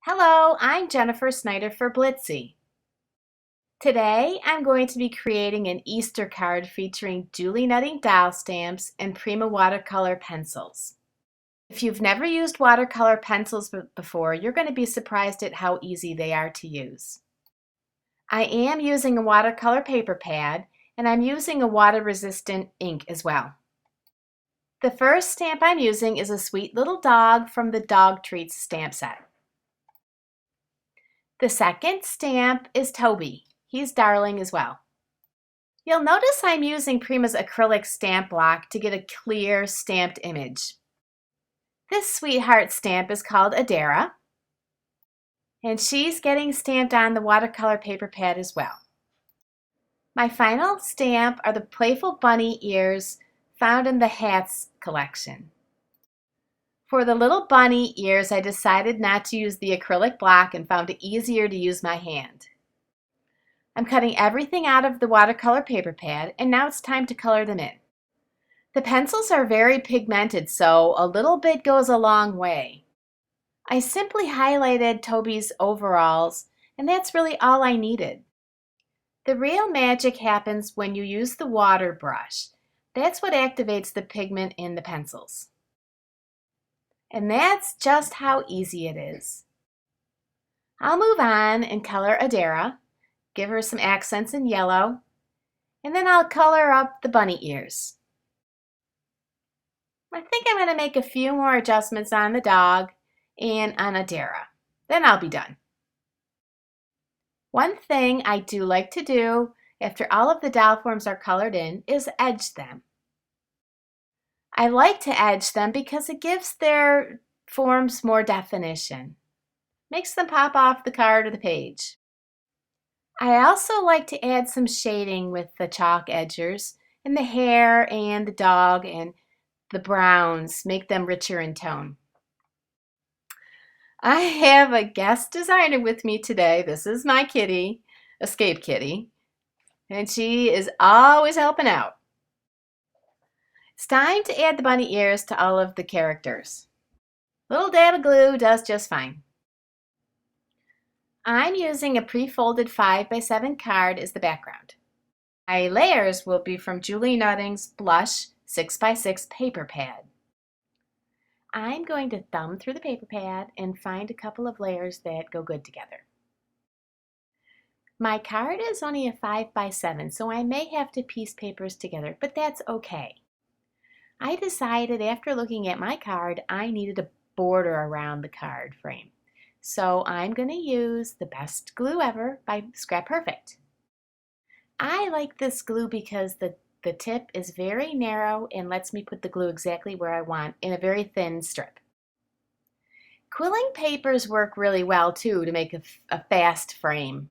Hello, I'm Jennifer Snyder for Blitsy. Today I'm going to be creating an Easter card featuring Julie Nutting doll stamps and Prima watercolor pencils. If you've never used watercolor pencils before, you're going to be surprised at how easy they are to use. I am using a watercolor paper pad, and I'm using a water-resistant ink as well. The first stamp I'm using is a sweet little dog from the Dog Treats stamp set. The second stamp is Toby. He's darling as well. You'll notice I'm using Prima's acrylic stamp block to get a clear stamped image. This sweetheart stamp is called Adara, and she's getting stamped on the watercolor paper pad as well. My final stamp are the playful bunny ears found in the hats collection. For the little bunny ears, I decided not to use the acrylic block and found it easier to use my hand. I'm cutting everything out of the watercolor paper pad, and now it's time to color them in. The pencils are very pigmented, so a little bit goes a long way. I simply highlighted Toby's overalls, and that's really all I needed. The real magic happens when you use the water brush. That's what activates the pigment in the pencils. And that's just how easy it is. I'll move on and color Adara, give her some accents in yellow, and then I'll color up the bunny ears. I think I'm going to make a few more adjustments on the dog and on Adara. Then I'll be done. One thing I do like to do after all of the doll forms are colored in is edge them. I like to edge them because it gives their forms more definition. Makes them pop off the card or the page. I also like to add some shading with the chalk edgers in the hair and the dog and the browns, make them richer in tone. I have a guest designer with me today. This is my kitty, Escape Kitty, and she is always helping out. It's time to add the bunny ears to all of the characters. Little dab of glue does just fine. I'm using a pre-folded 5x7 card as the background. My layers will be from Julie Nutting's Blush 6x6 paper pad. I'm going to thumb through the paper pad and find a couple of layers that go good together. My card is only a 5x7, so I may have to piece papers together, but that's okay. I decided after looking at my card, I needed a border around the card frame. So I'm going to use the best glue ever by Scrap Perfect. I like this glue because the tip is very narrow and lets me put the glue exactly where I want in a very thin strip. Quilling papers work really well too to make a fast frame.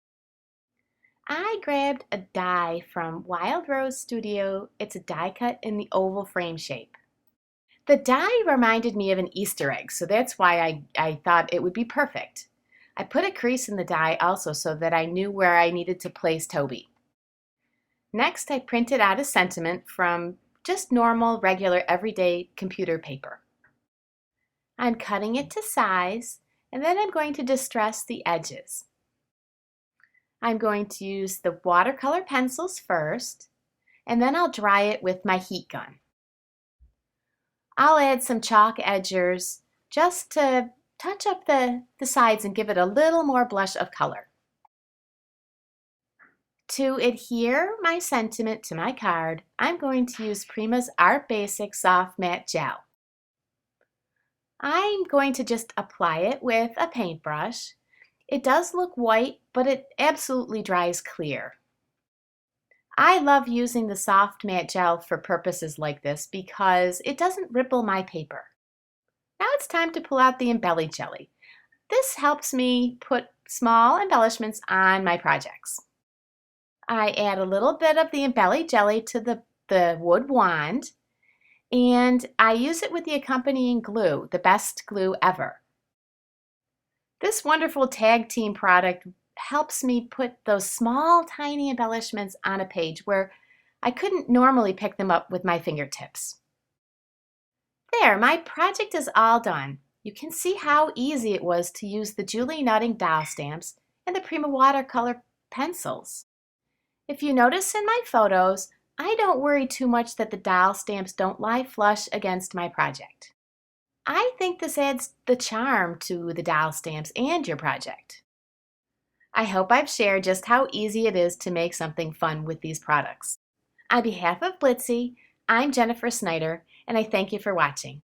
I grabbed a die from Wild Rose Studio. It's a die cut in the oval frame shape. The die reminded me of an Easter egg, so that's why I thought it would be perfect. I put a crease in the die also so that I knew where I needed to place Toby. Next, I printed out a sentiment from just normal, regular, everyday computer paper. I'm cutting it to size, and then I'm going to distress the edges. I'm going to use the watercolor pencils first, and then I'll dry it with my heat gun. I'll add some chalk edgers just to touch up the sides and give it a little more blush of color. To adhere my sentiment to my card, I'm going to use Prima's Art Basic Soft Matte Gel. I'm going to just apply it with a paintbrush. It does look white, but it absolutely dries clear. I love using the soft matte gel for purposes like this because it doesn't ripple my paper. Now it's time to pull out the embelly jelly. This helps me put small embellishments on my projects. I add a little bit of the embelly jelly to the wood wand, and I use it with the accompanying glue, the best glue ever. This wonderful tag team product helps me put those small, tiny embellishments on a page where I couldn't normally pick them up with my fingertips. There, my project is all done. You can see how easy it was to use the Julie Nutting doll stamps and the Prima Watercolor pencils. If you notice in my photos, I don't worry too much that the doll stamps don't lie flush against my project. I think this adds the charm to the doll stamps and your project. I hope I've shared just how easy it is to make something fun with these products. On behalf of Blitsy, I'm Jennifer Snyder, and I thank you for watching.